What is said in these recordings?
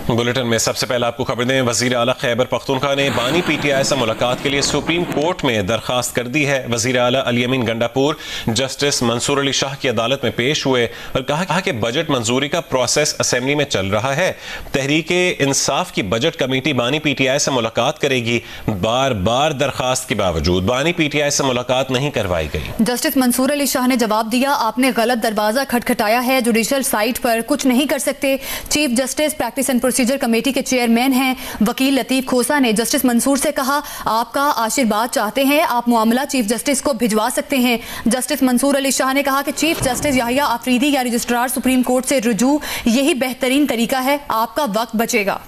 Bulletin में सबसे पहले आपको खबर दें, वजीर आला खैबर पख्तूनख्वा ने बानी PTI से मुलाकात के लिए सुप्रीम कोर्ट में दरखास्त कर दी है। वजीर आला अली अमीन गंडापुर जस्टिस मंसूर अली शाह की अदालत में पेश हुए और कहा कि बजट मंजूरी का प्रोसेस असेंबली में चल रहा है। तहरीके इंसाफ की बजट कमेटी बानी PTI से मुलाकात करेगी। बार बार दरखास्त के बावजूद बानी PTI से मुलाकात नहीं करवाई गई। जस्टिस मंसूर अली शाह ने जवाब दिया, आपने गलत दरवाजा खटखटाया है, जुडिशल साइट पर कुछ नहीं कर सकते। Chief justice practice and procedure committee के चेयरमैन हैं वकील लतीफ खोसा ने जस्टिस मंसूर से कहा, आपका आशीर्वाद चाहते हैं, आप मामला चीफ जस्टिस को भिजवा सकते हैं। जस्टिस मंसूर अली शाह ने कहा कि चीफ जस्टिस याहिया आफरीदी या रजिस्ट्रार सुप्रीम कोर्ट से रुजू यही बेहतरीन तरीका है, आपका वक्त बचेगा।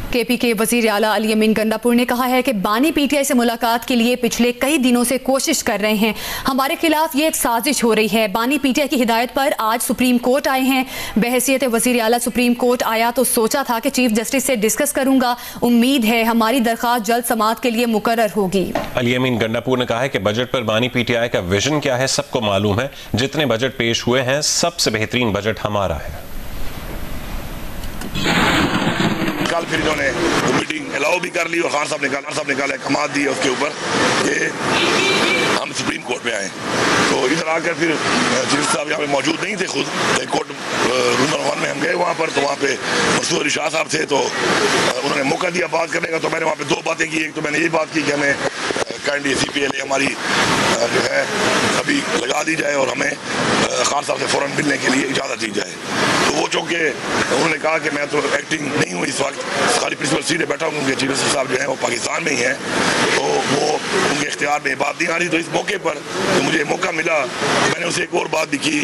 KP के वजीर आला अली अमीन गंडापुर ने कहा है कि बानी PTI से मुलाकात के लिए पिछले कई दिनों से कोशिश कर रहे हैं, हमारे खिलाफ ये एक साजिश हो रही है। बानी PTI की हिदायत पर आज सुप्रीम कोर्ट आए हैं। बहैसियत वजीर आला सुप्रीम कोर्ट आया तो सोचा था कि चीफ जस्टिस से डिस्कस करूंगा, उम्मीद है हमारी दरख्वास्त जल्द समाअत के लिए मुकर्रर होगी। अली अमीन गंडापुर ने कहा है कि बजट पर बानी PTI का विजन क्या है सबको मालूम है, जितने बजट पेश हुए हैं सबसे बेहतरीन बजट हमारा है। कल फिर इन्होंने मीटिंग अलाउ भी कर ली और खान साहब निकाला कमाल दी उसके ऊपर कि हम सुप्रीम कोर्ट में आए। तो इधर आकर फिर चीफ साहब यहाँ पे मौजूद नहीं थे, खुद कोर्ट रूम नंबर 1 में हम गए वहाँ पर, तो वहाँ पे मंसूर अली शाह साहब थे, तो उन्होंने मौका दिया बात करने का। तो मैंने वहाँ पे दो बातें की। एक तो मैंने ये बात की कि हमें काइंडली CPLA हमारी जो है अभी लगा दी जाए और हमें खान साहब से फ़ौरन मिलने के लिए इजाज़त दी जाए। तो वो चूँकि उन्होंने कहा कि मैं तो एक्टिंग नहीं हूँ इस वक्त, खाली प्रिंसिपल सीधे बैठा हूँ, उनके चीफ जस्टिस साहब जो हैं वो पाकिस्तान में ही हैं, तो वो उनके इख्तियार में बात नहीं आ रही। तो इस मौके पर तो मुझे मौका मिला, तो मैंने उसे एक और बात भी की।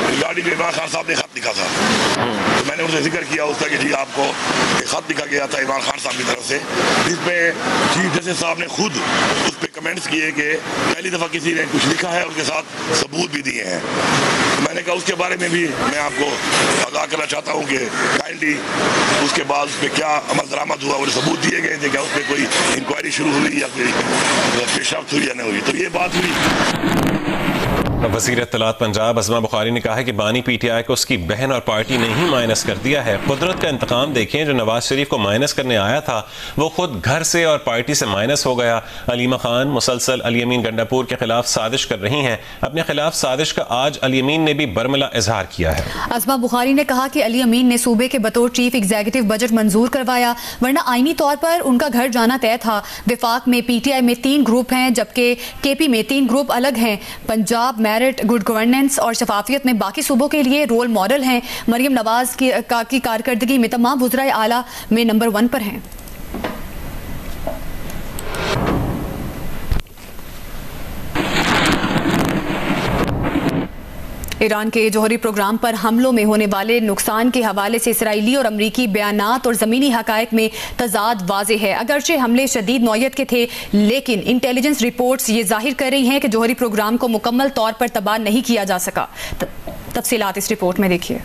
रिगार्डिंग इमरान खान साहब ने खत लिखा था, तो मैंने उनसे जिक्र किया उसका कि जी आपको एक खत लिखा गया था इमरान खान साहब की तरफ से, जिसमें चीफ जस्टिस साहब ने खुद उस पर कमेंट्स किए कि पहली दफ़ा किसी ने कुछ लिखा है, उसके साथ सबूत भी दिए हैं। तो मैंने कहा उसके बारे में भी मैं आपको आगाह करना चाहता हूँ कि काइंडली उसके बाद उस पर क्या अमल दरामद हुआ, वो सबूत दिए गए थे, क्या उस पर कोई इंक्वायरी शुरू हुई या कोई पेशरफ्त हुई या नहीं हुई। तो ये बात हुई। वज़ीर इत्तलात पंजाब अज़मा बुखारी ने कहा है कि बानी PTI को उसकी बहन और पार्टी ने ही माइनस कर दिया है। कुदरत का इंतकाम देखें, जो नवाज शरीफ को माइनस करने आया था वो खुद घर से और पार्टी से माइनस हो गया। अलीमा खान मुसलसल अली अमीन गंडापुर के खिलाफ साजिश कर रही हैं। अपने खिलाफ साजिश का आज अली अमीन ने भी बरमला इजहार किया है। अज़मा बुखारी ने कहा कि अली अमीन ने सूबे के बतौर चीफ एग्जीक्यूटिव बजट मंजूर करवाया, वरना आईनी तौर पर उनका घर जाना तय था। विफाक में PTI में 3 ग्रुप हैं, जबकि KP में 3 ग्रुप अलग हैं। पंजाब मेरिट, गुड गवर्नेंस और शफाफियत में बाकी सूबों के लिए रोल मॉडल हैं। मरियम नवाज की कारकर्दगी में तमाम वज़राए आला में नंबर 1 पर हैं। ईरान के जौहरी प्रोग्राम पर हमलों में होने वाले नुकसान के हवाले से इसराइली और अमरीकी बयानात और ज़मीनी हक़ाइक़ में तज़ाद वाज़ेह है। अगरचे हमले शदीद नौयत के थे, लेकिन इंटेलिजेंस रिपोर्ट्स ये जाहिर कर रही हैं कि जौहरी प्रोग्राम को मुकम्मल तौर पर तबाह नहीं किया जा सका। तफसीलात इस रिपोर्ट में देखिए।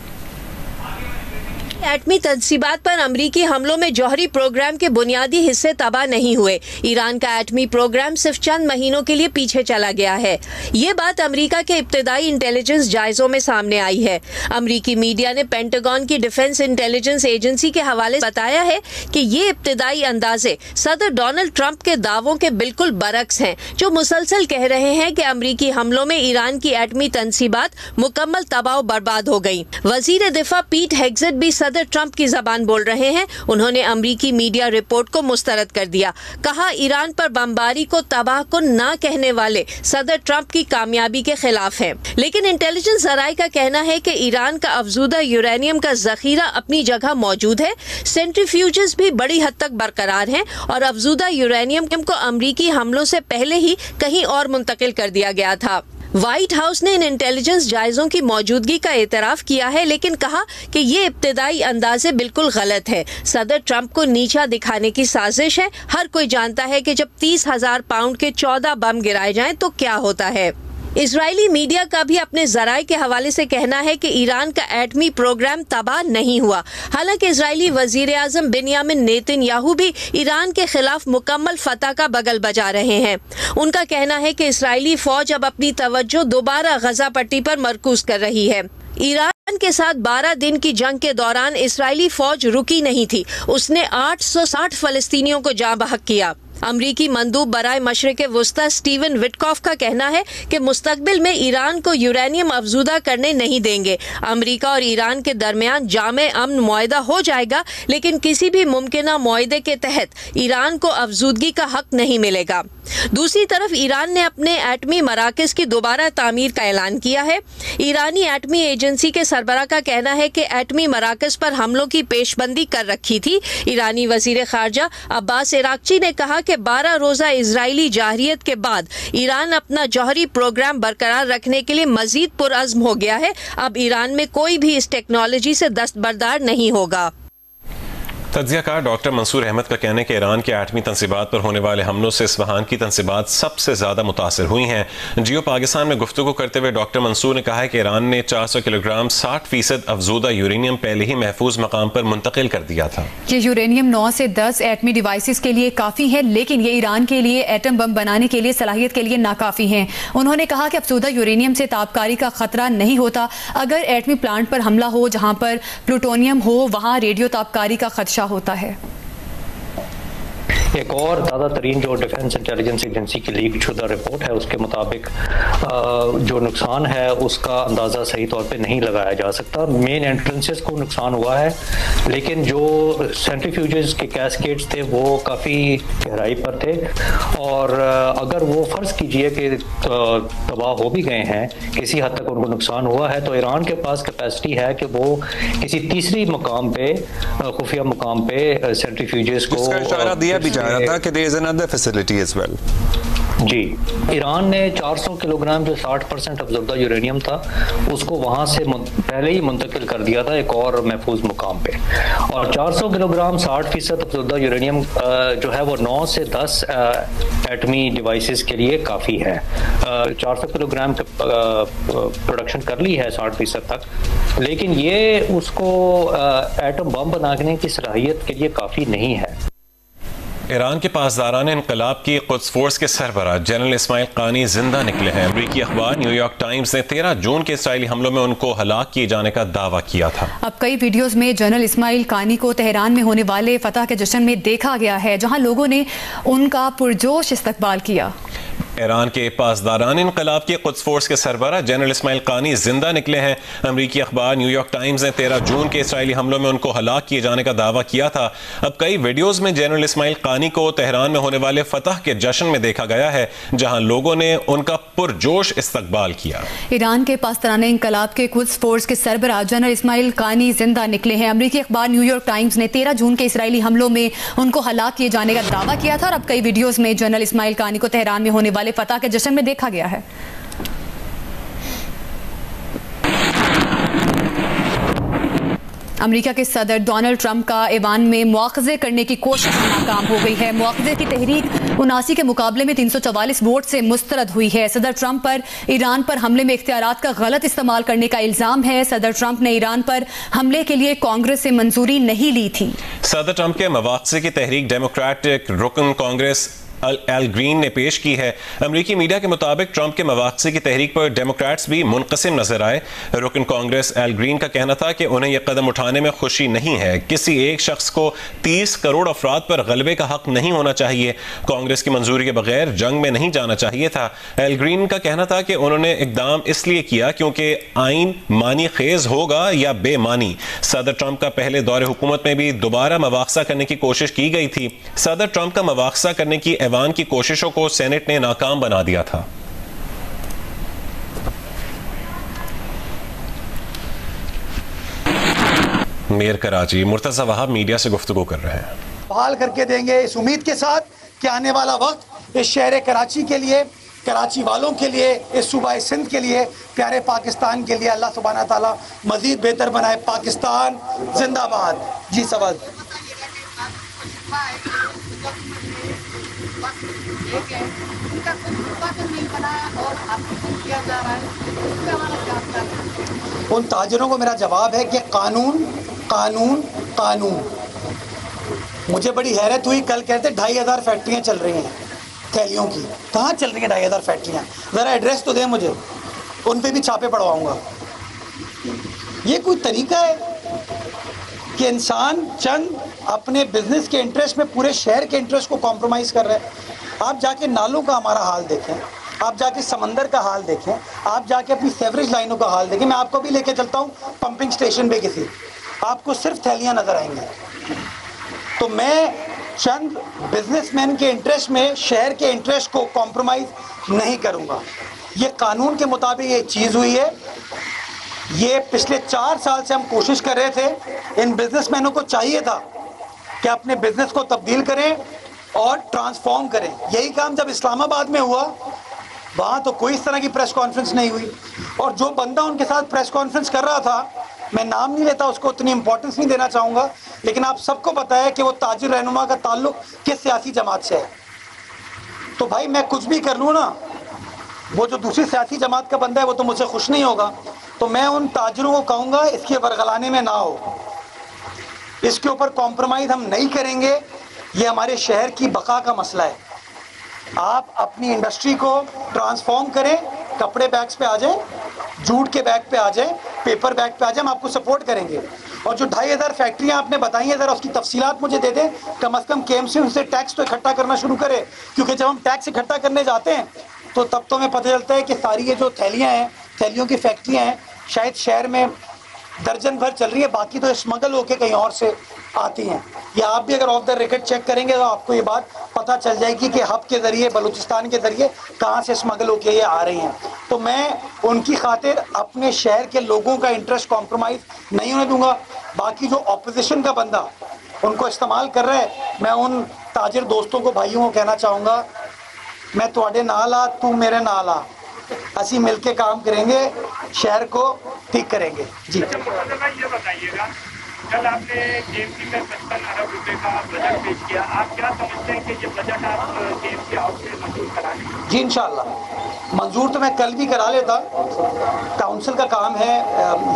एटमी तनसीबात पर अमरीकी हमलों में जौहरी प्रोग्राम के बुनियादी हिस्से तबाह नहीं हुए। ईरान का एटमी प्रोग्राम सिर्फ चंद महीनों के लिए पीछे चला गया है। ये बात अमरीका के इब्तदाई इंटेलिजेंस जायजों में सामने आई है। अमरीकी मीडिया ने पेंटागन की डिफेंस इंटेलिजेंस एजेंसी के हवाले से बताया है कि ये इब्तदाई अंदाजे सदर डोनाल्ड ट्रंप के दावों के बिल्कुल बरक्स हैं, जो मुसलसल कह रहे हैं कि अमरीकी हमलों में ईरान की एटमी तनसीबात मुकम्मल तबाह बर्बाद हो गई। वजीर दिफा पीट हेग्सेट भी सदर ट्रंप की जबान बोल रहे हैं। उन्होंने अमरीकी मीडिया रिपोर्ट को मुस्तरद कर दिया। कहा, ईरान पर बमबारी को तबाह को ना कहने वाले सदर ट्रंप की कामयाबी के खिलाफ है। लेकिन इंटेलिजेंस जराए का कहना है कि ईरान का अफजूदा यूरेनियम का जखीरा अपनी जगह मौजूद है, सेंट्रीफ्यूजेस भी बड़ी हद तक बरकरार हैं और अफजूदा यूरेनियम को अमरीकी हमलों से पहले ही कहीं और मुंतकिल कर दिया गया था। व्हाइट हाउस ने इन इंटेलिजेंस जायजों की मौजूदगी का एतराफ किया है, लेकिन कहा कि ये इब्तदाई अंदाजे बिल्कुल गलत है। सदर ट्रंप को नीचा दिखाने की साजिश है। हर कोई जानता है कि जब 30,000 पाउंड के 14 बम गिराए जाएं तो क्या होता है। इजरायली मीडिया का भी अपने जराए के हवाले से कहना है कि ईरान का एटमी प्रोग्राम तबाह नहीं हुआ। हालांकि इजरायली वजीर आजम बिन्यामिन नेतन्याहू भी ईरान के खिलाफ मुकम्मल फतह का बगल बजा रहे हैं। उनका कहना है कि इजरायली फौज अब अपनी तवज्जो दोबारा गजा पट्टी पर मरकूज कर रही है। ईरान के साथ 12 दिन की जंग के दौरान इजरायली फौज रुकी नहीं थी। उसने 860 फलस्तीनियों को जाँ बहक किया। अमरीकी मंदूब बराए मशरिक वुस्ता स्टीवन विटकॉफ का कहना है कि मुस्तकबिल में ईरान को यूरेनियम अफजूदा करने नहीं देंगे। अमरीका और ईरान के दरमियान जामे अमन मुआहदा हो जाएगा, लेकिन किसी भी मुमकिना मुआहदे के तहत ईरान को अफजूदगी का हक नहीं मिलेगा। दूसरी तरफ ईरान ने अपने एटमी मराकज़ की दोबारा तामीर का ऐलान किया है। ईरानी एटमी एजेंसी के सरबराह का कहना है कि एटमी मराकज़ पर हमलों की पेशबंदी कर रखी थी। ईरानी वजीर खारजा अब्बास इराक्ची ने कहा कि 12 रोज़ा इजरायली जाहिरियत के बाद ईरान अपना जौहरी प्रोग्राम बरकरार रखने के लिए मजीद पुरअज़्म हो गया है। अब ईरान में कोई भी इस टेक्नोलॉजी से दस्तबरदार नहीं होगा। तज्ज़ियाकार डॉक्टर मंसूर अहमद का कहना है कि ईरान के एटमी तंसीबात पर होने वाले हमलों से इस्फहान की तंसीबात सबसे ज़्यादा मुतासर हुई हैं। जियो पाकिस्तान में गुफ्तगू करते हुए डॉक्टर मंसूर ने कहा है कि ईरान ने 400 किलोग्राम 60% अफजूदा यूरेनियम पहले ही महफूज मकाम पर मुंतकिल कर दिया था। ये यूरेनियम 9 से 10 एटमी डिवाइसेस के लिए काफ़ी है, लेकिन ये ईरान के लिए एटम बम बनाने के लिए सलाहियत के लिए नाकाफ़ी हैं। उन्होंने कहा कि अफजूदा यूरेनियम से ताबकारी का खतरा नहीं होता। अगर एटमी प्लांट पर हमला हो जहाँ पर प्लूटोनियम हो, वहाँ रेडियो ताबकारी का खदशा होता है। एक और ताज़ा तरीन जो डिफेंस इंटेलिजेंस एजेंसी की लीक शुदा रिपोर्ट है, उसके मुताबिक जो नुकसान है उसका अंदाज़ा सही तौर पे नहीं लगाया जा सकता। मेन एंट्रेंसेस को नुकसान हुआ है, लेकिन जो सेंट्रीफ्यूजेस के कैस्केड्स थे वो काफ़ी गहराई पर थे, और अगर वो फ़र्ज़ कीजिए कि तबाह हो भी गए हैं, किसी हद तक उनको नुकसान हुआ है, तो ईरान के पास कैपेसिटी है कि वो किसी तीसरी मुकाम पे, खुफिया मुकाम पे सेंट्रीफ्यूजेस को दिया भी जा रहा था कि there is another facility as well। Ji, Iran ने 400 किलोग्राम जो 60% अफजदा यूरेनियम था उसको वहाँ से पहले ही मुंतकिल कर दिया था एक और महफूज मुकाम पे, और 400 किलोग्राम 60% अफजदा यूरेनियम जो है वो 9 से 10 एटमी डिवाइसेस के लिए काफ़ी है। 400 किलोग्राम प्रोडक्शन कर ली है 60% तक, लेकिन ये उसको एटम बम बनाने की सलाहियत के लिए काफ़ी नहीं है। ईरान के पासदारान इनकलाब की कुद्स फोर्स के सरबराह जनरल इस्माइल कानी जिंदा निकले हैं। अमरीकी अखबार न्यूयॉर्क टाइम्स ने 13 जून के इसराइली हमलों में उनको हलाक किए जाने का दावा किया था। अब कई वीडियोस में जनरल इस्माइल कानी को तेहरान में होने वाले फतह के जश्न में देखा गया है, जहां लोगों ने उनका पुरजोश इस्तकबाल किया। ईरान के पासदारान इनकलाब की कुद्स फोर्स के सरबराह जनरल इस्माइल कानी जिंदा निकले हैं। अमरीकी अखबार न्यूयॉर्क टाइम्स ने 13 जून के इसराइली हमलों में उनको हलाक किए जाने का दावा किया था। अब कई वीडियोस में जनरल इस्माइल कानी को तेहरान में होने वाले फतह के जश्न में देखा गया है, जहां लोगों ने उनका पुरजोश इस्तकबाल किया। ईरान के पासदारान इनकलाब के कुद्स फोर्स के सरबराह जनरल इस्माइल कानी जिंदा निकले हैं। अमरीकी अखबार न्यूयॉर्क टाइम्स ने 13 जून के इसराइली हमलों में उनको हलाक किए जाने का दावा किया था, और अब कई वीडियोज में जनरल इस्माइल कानी को तेहरान में होने वाले फतह के जश्न में देखा गया है। अमेरिका के सदर डोनाल्ड ट्रंप का ईरान में मुआखजे करने की कोशिश नाकाम हो गई है। मुआखजे की तहरीक 79 के मुकाबले में 344 वोट से मुस्तरद हुई है। सदर ट्रंप पर ईरान पर हमले में इख्तियारात का गलत इस्तेमाल करने का इल्जाम है। सदर ट्रंप ने ईरान पर हमले के लिए कांग्रेस से मंजूरी नहीं ली थी। सदर ट्रंप के मुआखजे की तहरीक डेमोक्रेटिक रुकन कांग्रेस एल ग्रीन ने पेश की है। अमरीकी मीडिया के मुताबिक ट्रंप के मवाक़से की तहरीक पर डेमोक्रेट्स भी मुनक़सिम नजर आए। रुकन कांग्रेस एल ग्रीन का कहना था कि उन्हें यह कदम उठाने में खुशी नहीं है। किसी एक शख्स को 30 करोड़ अफराद पर गलबे का हक नहीं होना चाहिए। कांग्रेस की मंजूरी के बगैर जंग में नहीं जाना चाहिए था। एल ग्रीन का कहना था कि उन्होंने इकदाम इसलिए किया क्योंकि आइन मानी खेज होगा या बेमानी। सदर ट्रंप का पहले दौरे हुकूमत में भी दोबारा मवाक़सा करने की कोशिश की गई थी। सदर ट्रंप का मवाक़सा करने की ऐवान की कोशिशों को सेनेट ने नाकाम बना दिया था। मेयर कराची मुर्तज़ा वहाब मीडिया से गुफ्तगू कर रहे हैं। बहाल करके देंगे इस उम्मीद के साथ कि आने वाला वक्त इस शहर कराची के लिए, कराची वालों के लिए, इस सूबा सिंध के लिए, प्यारे पाकिस्तान के लिए अल्लाह सुब्हाना ताला मजीद बेहतर बनाए। पाकिस्तान जिंदाबाद। जी सवाल। लेके उनका कोई उत्पादन नहीं बना और आपको किया जा रहा है, इसका हमारा क्या है? उन ताजिरों को मेरा जवाब है कि कानून कानून कानून। मुझे बड़ी हैरत हुई, कल कहते 2500 फैक्ट्रियाँ चल रही हैं थैलियों की। कहाँ चल रही हैं 2500 फैक्ट्रियाँ? ज़रा एड्रेस तो दें मुझे, उन पे भी छापे पड़वाऊँगा। ये कोई तरीका है कि इंसान चंद अपने बिजनेस के इंटरेस्ट में पूरे शहर के इंटरेस्ट को कॉम्प्रोमाइज़ कर रहे हैं? आप जाके नालों का हमारा हाल देखें, आप जाके समंदर का हाल देखें, आप जाके अपनी सेवरेज लाइनों का हाल देखें। मैं आपको भी लेके चलता हूँ पंपिंग स्टेशन पे किसी, आपको सिर्फ थैलियाँ नज़र आएंगी। तो मैं चंद बिजनेसमैन के इंटरेस्ट में शहर के इंटरेस्ट को कॉम्प्रोमाइज़ नहीं करूँगा। ये कानून के मुताबिक ये चीज़ हुई है। ये पिछले 4 साल से हम कोशिश कर रहे थे। इन बिजनेसमैनों को चाहिए था कि अपने बिजनेस को तब्दील करें और ट्रांसफॉर्म करें। यही काम जब इस्लामाबाद में हुआ, वहाँ तो कोई इस तरह की प्रेस कॉन्फ्रेंस नहीं हुई। और जो बंदा उनके साथ प्रेस कॉन्फ्रेंस कर रहा था, मैं नाम नहीं लेता, उसको उतनी इंपॉर्टेंस नहीं देना चाहूँगा, लेकिन आप सबको पता है कि वो ताजिर रहनुमा का ताल्लुक किस सियासी जमात से है। तो भाई मैं कुछ भी कर लूँ ना, वो जो दूसरी सियासी जमात का बंदा है वो तो मुझसे खुश नहीं होगा। तो मैं उन ताजिरों को कहूँगा इसके वरगलाने में ना हो, इसके ऊपर कॉम्प्रोमाइज़ हम नहीं करेंगे। ये हमारे शहर की बका का मसला है। आप अपनी इंडस्ट्री को ट्रांसफॉर्म करें, कपड़े बैग्स पे आ जाएं, जूट के बैग पे आ जाएं, पेपर बैग पे आ जाएं, हम आपको सपोर्ट करेंगे। और जो 2500 फैक्ट्रियाँ आपने बताई हैं, ज़रा उसकी तफसीलात मुझे दे दें। कम से कम KMC उनसे टैक्स तो इकट्ठा करना शुरू करे, क्योंकि जब हम टैक्स इकट्ठा करने जाते हैं तो तब तो हमें पता चलता है कि सारी ये जो थैलियाँ हैं, थैलियों की फैक्ट्रियाँ हैं, शायद शहर में दर्जन भर चल रही है, बाकी तो स्मगल होके कहीं और से आती हैं। या आप भी अगर ऑफ द रिकॉर्ड चेक करेंगे तो आपको ये बात पता चल जाएगी कि हब के ज़रिए, बलूचिस्तान के ज़रिए कहाँ से स्मगल होके ये आ रही हैं। तो मैं उनकी खातिर अपने शहर के लोगों का इंटरेस्ट कॉम्प्रोमाइज़ नहीं होने दूंगा। बाकी जो अपोजिशन का बंदा उनको इस्तेमाल कर रहा है, मैं उन ताजिर दोस्तों को, भाइयों को कहना चाहूँगा, मैं तुहाडे नाल आ, तू मेरे नाल आ, असी मिलके काम करेंगे, शहर को ठीक करेंगे। जी ये बताइएगा, कल आपने KMC में 55 अरब रुपए का बजट पेश किया, आप क्या समझते हैं कि ये बजट आप KMC हाउस में मंजूर करा लेंगे? जी इंशाल्लाह मंजूर तो मैं कल भी करा लेता, काउंसिल का काम है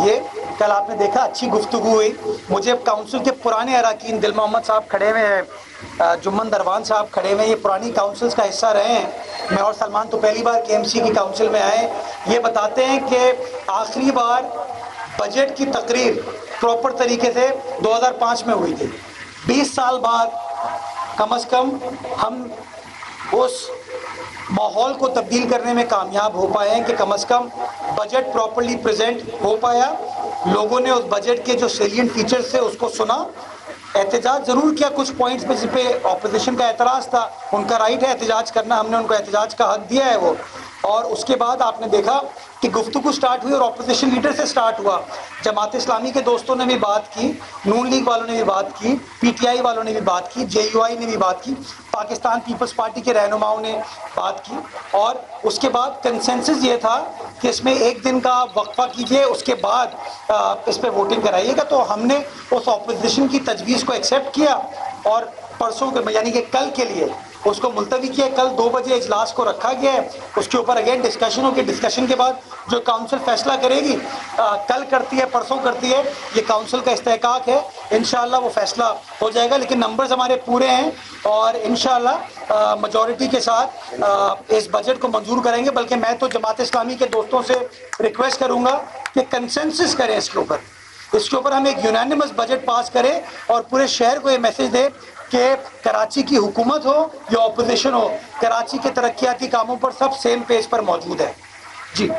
ये। कल आपने देखा अच्छी गुफ्तगू हुई। मुझे काउंसिल के पुराने अरकान, दिल मोहम्मद साहब खड़े हुए हैं, जुम्मन दरवान साहब खड़े हुए हैं, ये पुरानी काउंसिल्स का हिस्सा रहे हैं। मैं और सलमान तो पहली बार KMC की काउंसिल में आए। ये बताते हैं कि आखिरी बार बजट की तकरीर प्रॉपर तरीके से 2005 में हुई थी। 20 साल बाद कम से कम हम उस माहौल को तब्दील करने में कामयाब हो पाए हैं कि कम से कम बजट प्रॉपर्ली प्रेजेंट हो पाया। लोगों ने उस बजट के जो सेलिएंट फीचर्स थे उसको सुना, एहतजाज ज़रूर किया कुछ पॉइंट्स पे जिस पे ऑपोजिशन का एतराज़ था। उनका राइट है एहतजाज करना, हमने उनको एहतजाज का हक दिया है वो। और उसके बाद आपने देखा कि गुफ्तगू स्टार्ट हुई और ऑपोजिशन लीडर से स्टार्ट हुआ। जमात इस्लामी के दोस्तों ने भी बात की, नून लीग वालों ने भी बात की, PTI वालों ने भी बात की, JUI ने भी बात की, पाकिस्तान पीपल्स पार्टी के रहनुमाओं ने बात की। और उसके बाद कंसेंसस ये था कि इसमें एक दिन का वक्फा कीजिए, उसके बाद इस पर वोटिंग कराइएगा। तो हमने उस ऑपोजिशन की तजवीज़ को एक्सेप्ट किया और परसों के यानी कि कल के लिए उसको मुलतवी किया। कल 2 बजे इजलास को रखा गया है, उसके ऊपर अगेन डिस्कशन होगी। डिस्कशन के बाद जो काउंसिल फैसला करेगी, कल करती है परसों करती है, ये काउंसिल का इस्तेहकाक है। इंशाअल्लाह वो फैसला हो जाएगा, लेकिन नंबर्स हमारे पूरे हैं और इंशाअल्लाह मेजॉरिटी के साथ इस बजट को मंजूर करेंगे। बल्कि मैं तो जमात इस्लामी के दोस्तों से रिक्वेस्ट करूँगा कि कंसेंसस करें इसके ऊपर हम एक यूनानिमस बजट पास करें और पूरे शहर को ये मैसेज दें कि कराची की हुकूमत हो या ऑपोजिशन हो, कराची के तरक्याती कामों पर सब सेम पेज पर मौजूद है। जी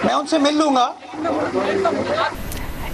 मैं उनसे मिल लूंगा।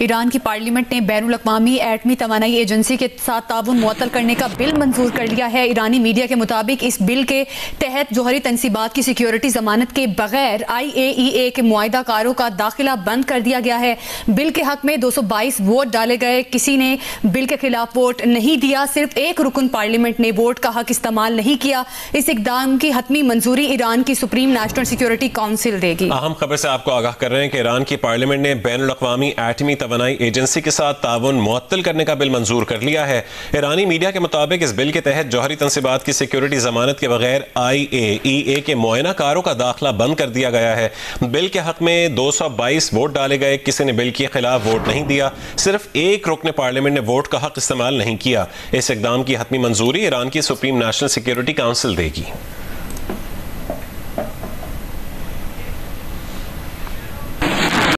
ईरान की पार्लियामेंट ने बैनुल अक़वामी एटमी तवानाई एजेंसी के साथ ताउन मुअत्तल करने का बिल मंजूर कर लिया है। ईरानी मीडिया के मुताबिक इस बिल के तहत जौहरी तनसीबात की सिक्योरिटी जमानत के बगैर IAEA के मुआहिदा कारों का दाखिला बंद कर दिया गया है। बिल के हक में 222 वोट डाले गए, किसी ने बिल के खिलाफ वोट नहीं दिया। सिर्फ एक रुकन पार्लियामेंट ने वोट का हक इस्तेमाल नहीं किया। इस इक़दाम की हतमी मंजूरी ईरान की सुप्रीम नेशनल सिक्योरिटी काउंसिल देगी। अहम खबर से आपको आगाह कर रहे हैं कि ईरान की पार्लियामेंट ने बैनुल अक़वामी एटमी तवानाई एजेंसी के साथ ताउन मुअत्तल करने का बिल मंजूर कर लिया है। ईरानी मीडिया के मुताबिक इस बिल के तहत जौहरी तंसीबात की सिक्योरिटी जमानत के बगैर IAEA के मुआयना कारों का दाखिला बंद कर दिया गया है। बिल के हक में 222 वोट डाले गए, किसी ने बिल के खिलाफ वोट नहीं दिया, सिर्फ एक रुकने पार्लियामेंट ने वोट का हक इस्तेमाल नहीं किया। इस इकदाम की हतमी मंजूरी ईरान की सुप्रीम नेशनल सिक्योरिटी काउंसिल देगी।